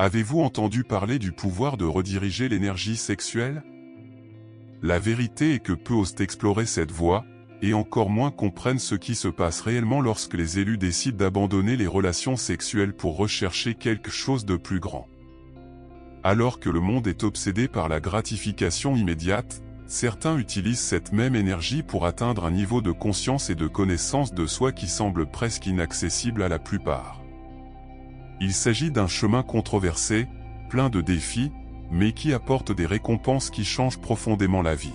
Avez-vous entendu parler du pouvoir de rediriger l'énergie sexuelle? La vérité est que peu osent explorer cette voie, et encore moins comprennent ce qui se passe réellement lorsque les élus décident d'abandonner les relations sexuelles pour rechercher quelque chose de plus grand. Alors que le monde est obsédé par la gratification immédiate, certains utilisent cette même énergie pour atteindre un niveau de conscience et de connaissance de soi qui semble presque inaccessible à la plupart. Il s'agit d'un chemin controversé, plein de défis, mais qui apporte des récompenses qui changent profondément la vie.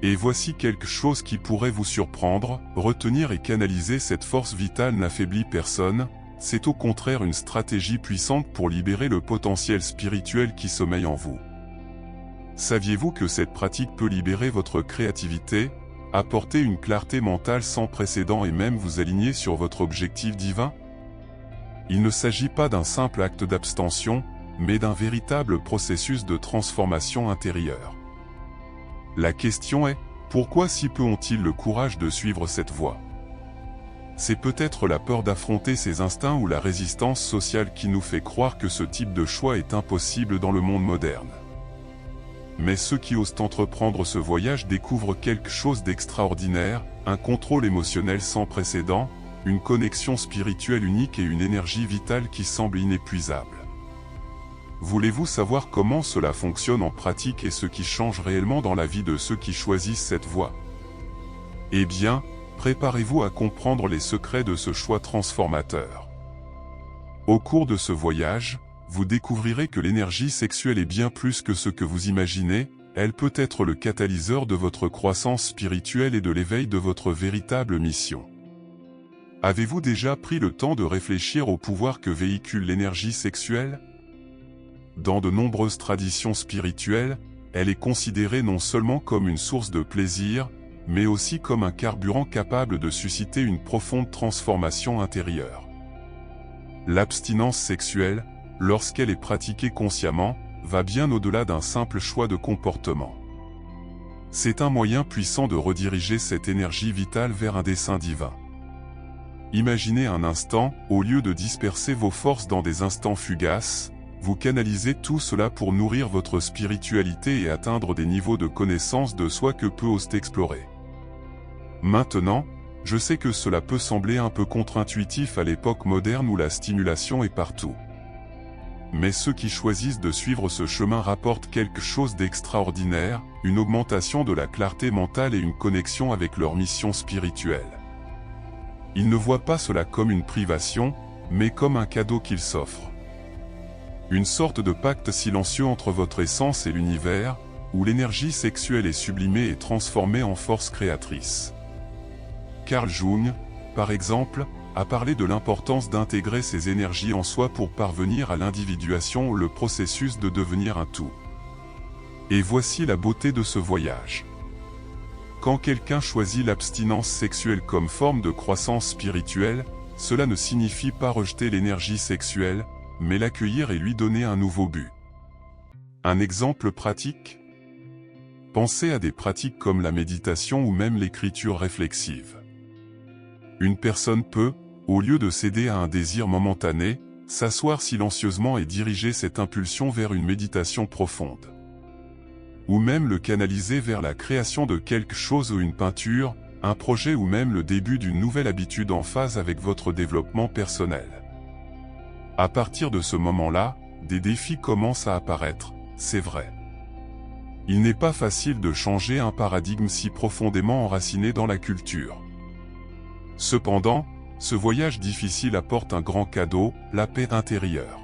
Et voici quelque chose qui pourrait vous surprendre: retenir et canaliser cette force vitale n'affaiblit personne, c'est au contraire une stratégie puissante pour libérer le potentiel spirituel qui sommeille en vous. Saviez-vous que cette pratique peut libérer votre créativité, apporter une clarté mentale sans précédent et même vous aligner sur votre objectif divin? Il ne s'agit pas d'un simple acte d'abstention, mais d'un véritable processus de transformation intérieure. La question est, pourquoi si peu ont-ils le courage de suivre cette voie? C'est peut-être la peur d'affronter ses instincts ou la résistance sociale qui nous fait croire que ce type de choix est impossible dans le monde moderne. Mais ceux qui osent entreprendre ce voyage découvrent quelque chose d'extraordinaire, un contrôle émotionnel sans précédent, une connexion spirituelle unique et une énergie vitale qui semble inépuisable. Voulez-vous savoir comment cela fonctionne en pratique et ce qui change réellement dans la vie de ceux qui choisissent cette voie? Eh bien, préparez-vous à comprendre les secrets de ce choix transformateur. Au cours de ce voyage, vous découvrirez que l'énergie sexuelle est bien plus que ce que vous imaginez, elle peut être le catalyseur de votre croissance spirituelle et de l'éveil de votre véritable mission. Avez-vous déjà pris le temps de réfléchir au pouvoir que véhicule l'énergie sexuelle? Dans de nombreuses traditions spirituelles, elle est considérée non seulement comme une source de plaisir, mais aussi comme un carburant capable de susciter une profonde transformation intérieure. L'abstinence sexuelle, lorsqu'elle est pratiquée consciemment, va bien au-delà d'un simple choix de comportement. C'est un moyen puissant de rediriger cette énergie vitale vers un dessein divin. Imaginez un instant, au lieu de disperser vos forces dans des instants fugaces, vous canalisez tout cela pour nourrir votre spiritualité et atteindre des niveaux de connaissance de soi que peu osent explorer. Maintenant, je sais que cela peut sembler un peu contre-intuitif à l'époque moderne où la stimulation est partout. Mais ceux qui choisissent de suivre ce chemin rapportent quelque chose d'extraordinaire, une augmentation de la clarté mentale et une connexion avec leur mission spirituelle. Ils ne voient pas cela comme une privation, mais comme un cadeau qu'ils s'offrent. Une sorte de pacte silencieux entre votre essence et l'univers, où l'énergie sexuelle est sublimée et transformée en force créatrice. Carl Jung, par exemple, a parlé de l'importance d'intégrer ces énergies en soi pour parvenir à l'individuation, le processus de devenir un tout. Et voici la beauté de ce voyage. Quand quelqu'un choisit l'abstinence sexuelle comme forme de croissance spirituelle, cela ne signifie pas rejeter l'énergie sexuelle, mais l'accueillir et lui donner un nouveau but. Un exemple pratique? Pensez à des pratiques comme la méditation ou même l'écriture réflexive. Une personne peut, au lieu de céder à un désir momentané, s'asseoir silencieusement et diriger cette impulsion vers une méditation profonde. Ou même le canaliser vers la création de quelque chose ou une peinture, un projet ou même le début d'une nouvelle habitude en phase avec votre développement personnel. À partir de ce moment-là, des défis commencent à apparaître, c'est vrai. Il n'est pas facile de changer un paradigme si profondément enraciné dans la culture. Cependant, ce voyage difficile apporte un grand cadeau, la paix intérieure.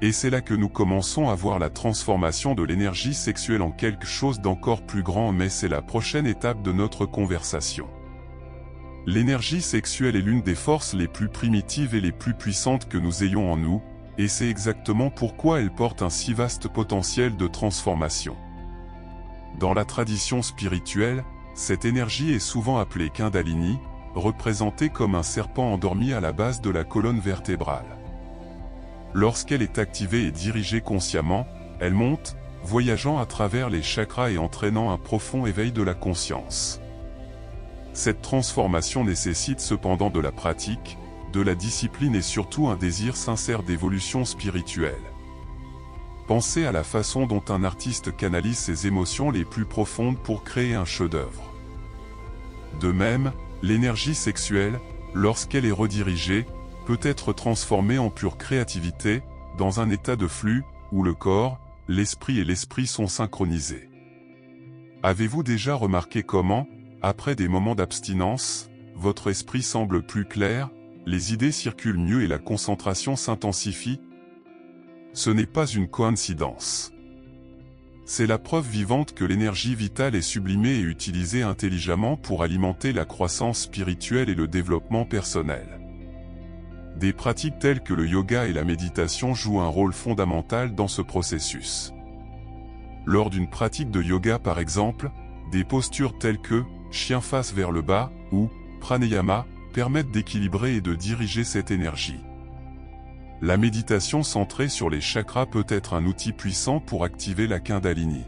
Et c'est là que nous commençons à voir la transformation de l'énergie sexuelle en quelque chose d'encore plus grand, mais c'est la prochaine étape de notre conversation. L'énergie sexuelle est l'une des forces les plus primitives et les plus puissantes que nous ayons en nous, et c'est exactement pourquoi elle porte un si vaste potentiel de transformation. Dans la tradition spirituelle, cette énergie est souvent appelée Kundalini, représentée comme un serpent endormi à la base de la colonne vertébrale. Lorsqu'elle est activée et dirigée consciemment, elle monte, voyageant à travers les chakras et entraînant un profond éveil de la conscience. Cette transformation nécessite cependant de la pratique, de la discipline et surtout un désir sincère d'évolution spirituelle. Pensez à la façon dont un artiste canalise ses émotions les plus profondes pour créer un chef-d'œuvre. De même, l'énergie sexuelle, lorsqu'elle est redirigée, peut être transformée en pure créativité, dans un état de flux, où le corps, l'esprit et l'esprit sont synchronisés. Avez-vous déjà remarqué comment, après des moments d'abstinence, votre esprit semble plus clair, les idées circulent mieux et la concentration s'intensifie? Ce n'est pas une coïncidence. C'est la preuve vivante que l'énergie vitale est sublimée et utilisée intelligemment pour alimenter la croissance spirituelle et le développement personnel. Des pratiques telles que le yoga et la méditation jouent un rôle fondamental dans ce processus. Lors d'une pratique de yoga par exemple, des postures telles que chien face vers le bas ou pranayama permettent d'équilibrer et de diriger cette énergie. La méditation centrée sur les chakras peut être un outil puissant pour activer la Kundalini.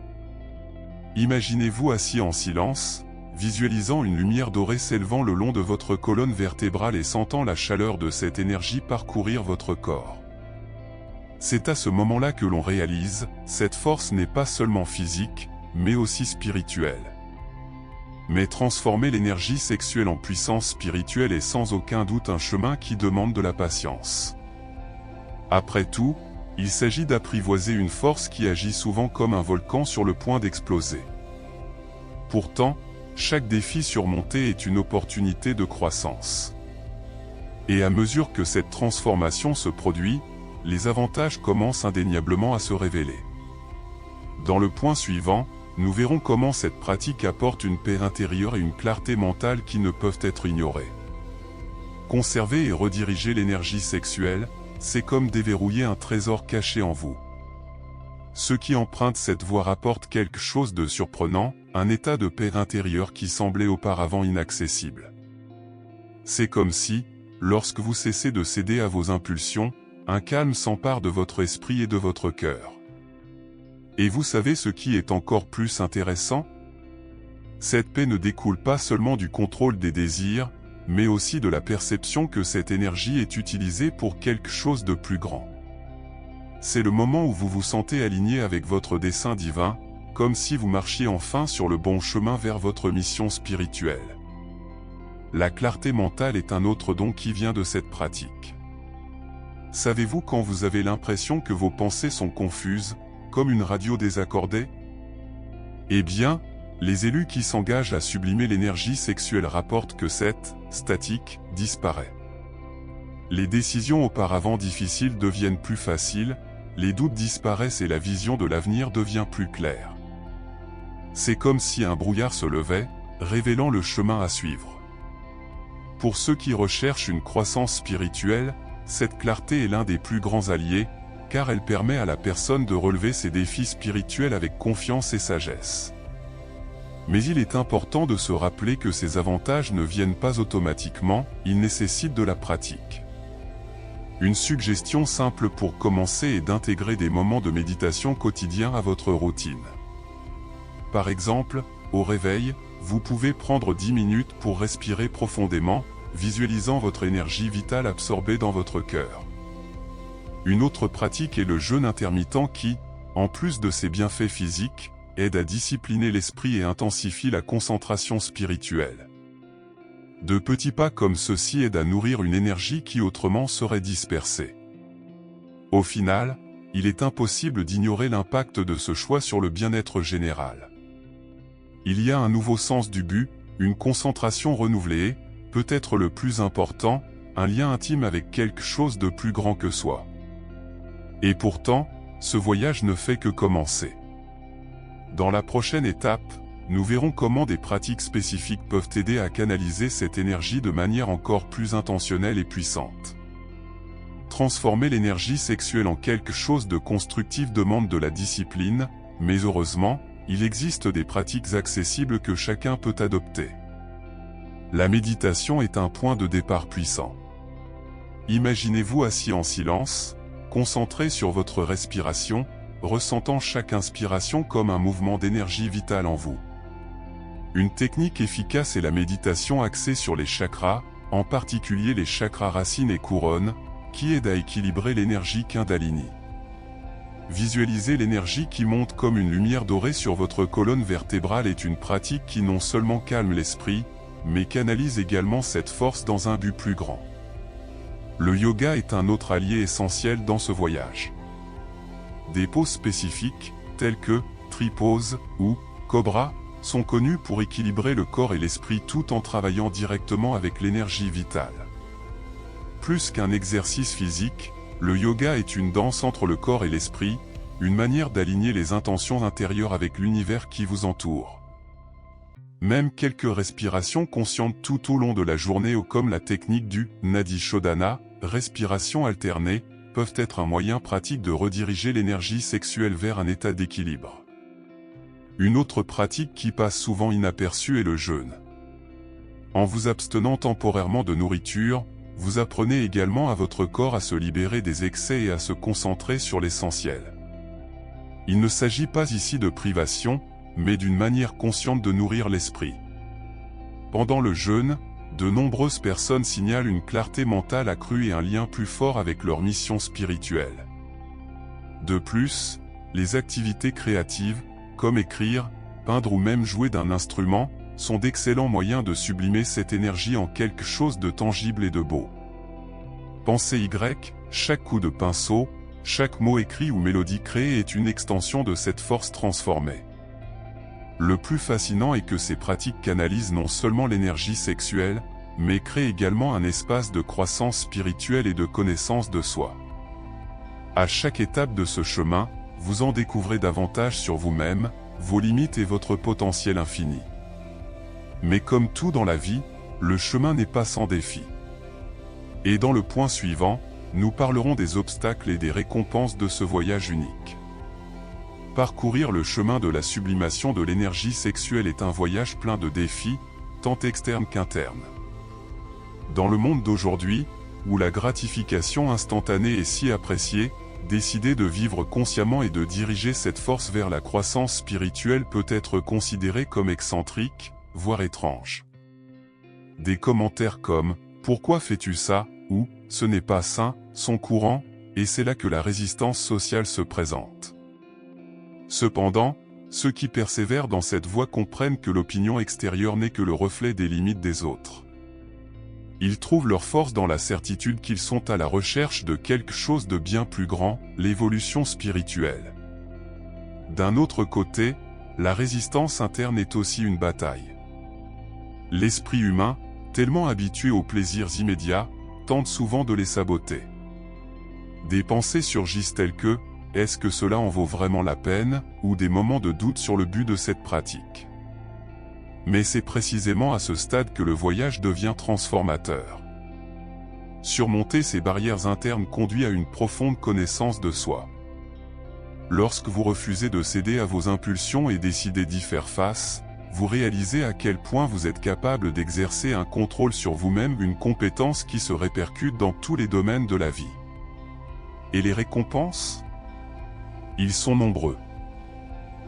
Imaginez-vous assis en silence, visualisant une lumière dorée s'élevant le long de votre colonne vertébrale et sentant la chaleur de cette énergie parcourir votre corps. C'est à ce moment-là que l'on réalise, cette force n'est pas seulement physique, mais aussi spirituelle. Mais transformer l'énergie sexuelle en puissance spirituelle est sans aucun doute un chemin qui demande de la patience. Après tout, il s'agit d'apprivoiser une force qui agit souvent comme un volcan sur le point d'exploser. Pourtant, chaque défi surmonté est une opportunité de croissance. Et à mesure que cette transformation se produit, les avantages commencent indéniablement à se révéler. Dans le point suivant, nous verrons comment cette pratique apporte une paix intérieure et une clarté mentale qui ne peuvent être ignorées. Conserver et rediriger l'énergie sexuelle, c'est comme déverrouiller un trésor caché en vous. Ceux qui empruntent cette voie rapportent quelque chose de surprenant, un état de paix intérieure qui semblait auparavant inaccessible. C'est comme si, lorsque vous cessez de céder à vos impulsions, un calme s'empare de votre esprit et de votre cœur. Et vous savez ce qui est encore plus intéressant? Cette paix ne découle pas seulement du contrôle des désirs, mais aussi de la perception que cette énergie est utilisée pour quelque chose de plus grand. C'est le moment où vous vous sentez aligné avec votre dessein divin, comme si vous marchiez enfin sur le bon chemin vers votre mission spirituelle. La clarté mentale est un autre don qui vient de cette pratique. Savez-vous quand vous avez l'impression que vos pensées sont confuses, comme une radio désaccordée? Eh bien, les élus qui s'engagent à sublimer l'énergie sexuelle rapportent que cette statique disparaît. Les décisions auparavant difficiles deviennent plus faciles, les doutes disparaissent et la vision de l'avenir devient plus claire. C'est comme si un brouillard se levait, révélant le chemin à suivre. Pour ceux qui recherchent une croissance spirituelle, cette clarté est l'un des plus grands alliés, car elle permet à la personne de relever ses défis spirituels avec confiance et sagesse. Mais il est important de se rappeler que ces avantages ne viennent pas automatiquement, ils nécessitent de la pratique. Une suggestion simple pour commencer est d'intégrer des moments de méditation quotidiens à votre routine. Par exemple, au réveil, vous pouvez prendre 10 minutes pour respirer profondément, visualisant votre énergie vitale absorbée dans votre cœur. Une autre pratique est le jeûne intermittent qui, en plus de ses bienfaits physiques, aide à discipliner l'esprit et intensifie la concentration spirituelle. De petits pas comme ceux-ci aident à nourrir une énergie qui autrement serait dispersée. Au final, il est impossible d'ignorer l'impact de ce choix sur le bien-être général. Il y a un nouveau sens du but, une concentration renouvelée et, peut-être le plus important, un lien intime avec quelque chose de plus grand que soi. Et pourtant, ce voyage ne fait que commencer. Dans la prochaine étape, nous verrons comment des pratiques spécifiques peuvent aider à canaliser cette énergie de manière encore plus intentionnelle et puissante. Transformer l'énergie sexuelle en quelque chose de constructif demande de la discipline, mais heureusement, il existe des pratiques accessibles que chacun peut adopter. La méditation est un point de départ puissant. Imaginez-vous assis en silence, concentré sur votre respiration, ressentant chaque inspiration comme un mouvement d'énergie vitale en vous. Une technique efficace est la méditation axée sur les chakras, en particulier les chakras racines et couronnes, qui aident à équilibrer l'énergie Kundalini. Visualiser l'énergie qui monte comme une lumière dorée sur votre colonne vertébrale est une pratique qui non seulement calme l'esprit, mais canalise également cette force dans un but plus grand. Le yoga est un autre allié essentiel dans ce voyage. Des poses spécifiques, telles que tripose ou cobra, sont connues pour équilibrer le corps et l'esprit tout en travaillant directement avec l'énergie vitale. Plus qu'un exercice physique, le yoga est une danse entre le corps et l'esprit, une manière d'aligner les intentions intérieures avec l'univers qui vous entoure. Même quelques respirations conscientes tout au long de la journée ou comme la technique du Nadi Shodhana, respiration alternée, peuvent être un moyen pratique de rediriger l'énergie sexuelle vers un état d'équilibre. Une autre pratique qui passe souvent inaperçue est le jeûne. En vous abstenant temporairement de nourriture, vous apprenez également à votre corps à se libérer des excès et à se concentrer sur l'essentiel. Il ne s'agit pas ici de privation, mais d'une manière consciente de nourrir l'esprit. Pendant le jeûne, de nombreuses personnes signalent une clarté mentale accrue et un lien plus fort avec leur mission spirituelle. De plus, les activités créatives, comme écrire, peindre ou même jouer d'un instrument, sont d'excellents moyens de sublimer cette énergie en quelque chose de tangible et de beau. Pensez Y, chaque coup de pinceau, chaque mot écrit ou mélodie créée est une extension de cette force transformée. Le plus fascinant est que ces pratiques canalisent non seulement l'énergie sexuelle, mais créent également un espace de croissance spirituelle et de connaissance de soi. À chaque étape de ce chemin, vous en découvrez davantage sur vous-même, vos limites et votre potentiel infini. Mais comme tout dans la vie, le chemin n'est pas sans défi. Et dans le point suivant, nous parlerons des obstacles et des récompenses de ce voyage unique. Parcourir le chemin de la sublimation de l'énergie sexuelle est un voyage plein de défis, tant externes qu'internes. Dans le monde d'aujourd'hui, où la gratification instantanée est si appréciée, décider de vivre consciemment et de diriger cette force vers la croissance spirituelle peut être considéré comme excentrique, voire étrange. Des commentaires comme « Pourquoi fais-tu ça ?» ou « Ce n'est pas sain » sont courants, et c'est là que la résistance sociale se présente. Cependant, ceux qui persévèrent dans cette voie comprennent que l'opinion extérieure n'est que le reflet des limites des autres. Ils trouvent leur force dans la certitude qu'ils sont à la recherche de quelque chose de bien plus grand, l'évolution spirituelle. D'un autre côté, la résistance interne est aussi une bataille. L'esprit humain, tellement habitué aux plaisirs immédiats, tente souvent de les saboter. Des pensées surgissent telles que « Est-ce que cela en vaut vraiment la peine ?» ou des moments de doute sur le but de cette pratique. Mais c'est précisément à ce stade que le voyage devient transformateur. Surmonter ces barrières internes conduit à une profonde connaissance de soi. Lorsque vous refusez de céder à vos impulsions et décidez d'y faire face, vous réalisez à quel point vous êtes capable d'exercer un contrôle sur vous-même, une compétence qui se répercute dans tous les domaines de la vie. Et les récompenses ? Ils sont nombreux.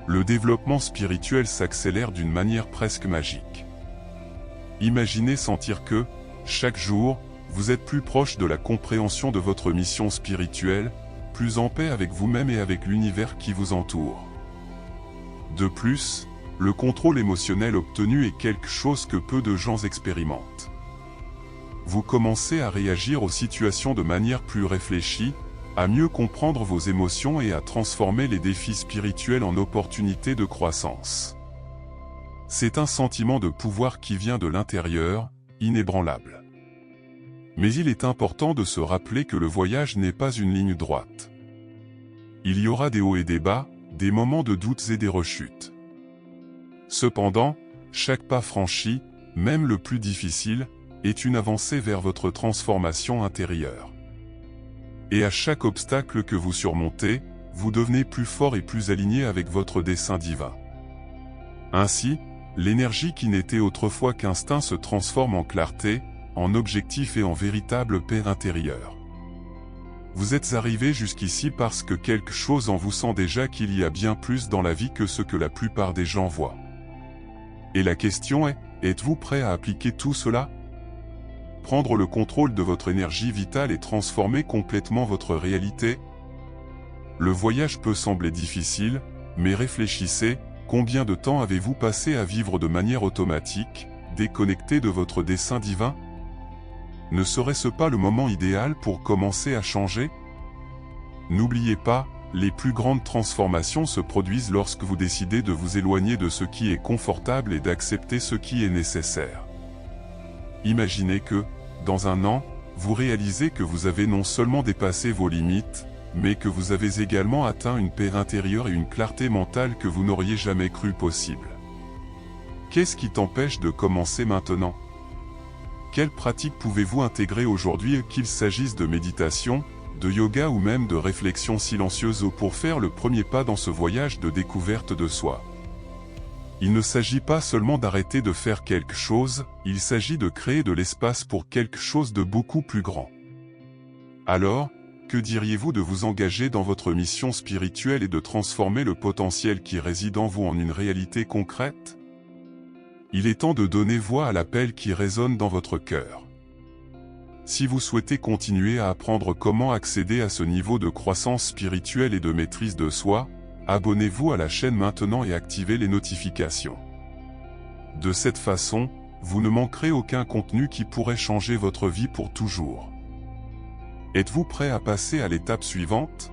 Le développement spirituel s'accélère d'une manière presque magique. Imaginez sentir que, chaque jour, vous êtes plus proche de la compréhension de votre mission spirituelle, plus en paix avec vous-même et avec l'univers qui vous entoure. De plus, le contrôle émotionnel obtenu est quelque chose que peu de gens expérimentent. Vous commencez à réagir aux situations de manière plus réfléchie, à mieux comprendre vos émotions et à transformer les défis spirituels en opportunités de croissance. C'est un sentiment de pouvoir qui vient de l'intérieur, inébranlable. Mais il est important de se rappeler que le voyage n'est pas une ligne droite. Il y aura des hauts et des bas, des moments de doutes et des rechutes. Cependant, chaque pas franchi, même le plus difficile, est une avancée vers votre transformation intérieure. Et à chaque obstacle que vous surmontez, vous devenez plus fort et plus aligné avec votre dessein divin. Ainsi, l'énergie qui n'était autrefois qu'instinct se transforme en clarté, en objectif et en véritable paix intérieure. Vous êtes arrivé jusqu'ici parce que quelque chose en vous sent déjà qu'il y a bien plus dans la vie que ce que la plupart des gens voient. Et la question est, êtes-vous prêt à appliquer tout cela ? prendre le contrôle de votre énergie vitale et transformer complètement votre réalité? Le voyage peut sembler difficile, mais réfléchissez, combien de temps avez-vous passé à vivre de manière automatique, déconnecté de votre dessein divin? Ne serait-ce pas le moment idéal pour commencer à changer? N'oubliez pas, les plus grandes transformations se produisent lorsque vous décidez de vous éloigner de ce qui est confortable et d'accepter ce qui est nécessaire. Imaginez que, dans un an, vous réalisez que vous avez non seulement dépassé vos limites, mais que vous avez également atteint une paix intérieure et une clarté mentale que vous n'auriez jamais cru possible. Qu'est-ce qui t'empêche de commencer maintenant? Quelles pratiques pouvez-vous intégrer aujourd'hui, qu'il s'agisse de méditation, de yoga ou même de réflexion silencieuse pour faire le premier pas dans ce voyage de découverte de soi? Il ne s'agit pas seulement d'arrêter de faire quelque chose, il s'agit de créer de l'espace pour quelque chose de beaucoup plus grand. Alors, que diriez-vous de vous engager dans votre mission spirituelle et de transformer le potentiel qui réside en vous en une réalité concrète? Il est temps de donner voix à l'appel qui résonne dans votre cœur. Si vous souhaitez continuer à apprendre comment accéder à ce niveau de croissance spirituelle et de maîtrise de soi, abonnez-vous à la chaîne maintenant et activez les notifications. De cette façon, vous ne manquerez aucun contenu qui pourrait changer votre vie pour toujours. Êtes-vous prêt à passer à l'étape suivante?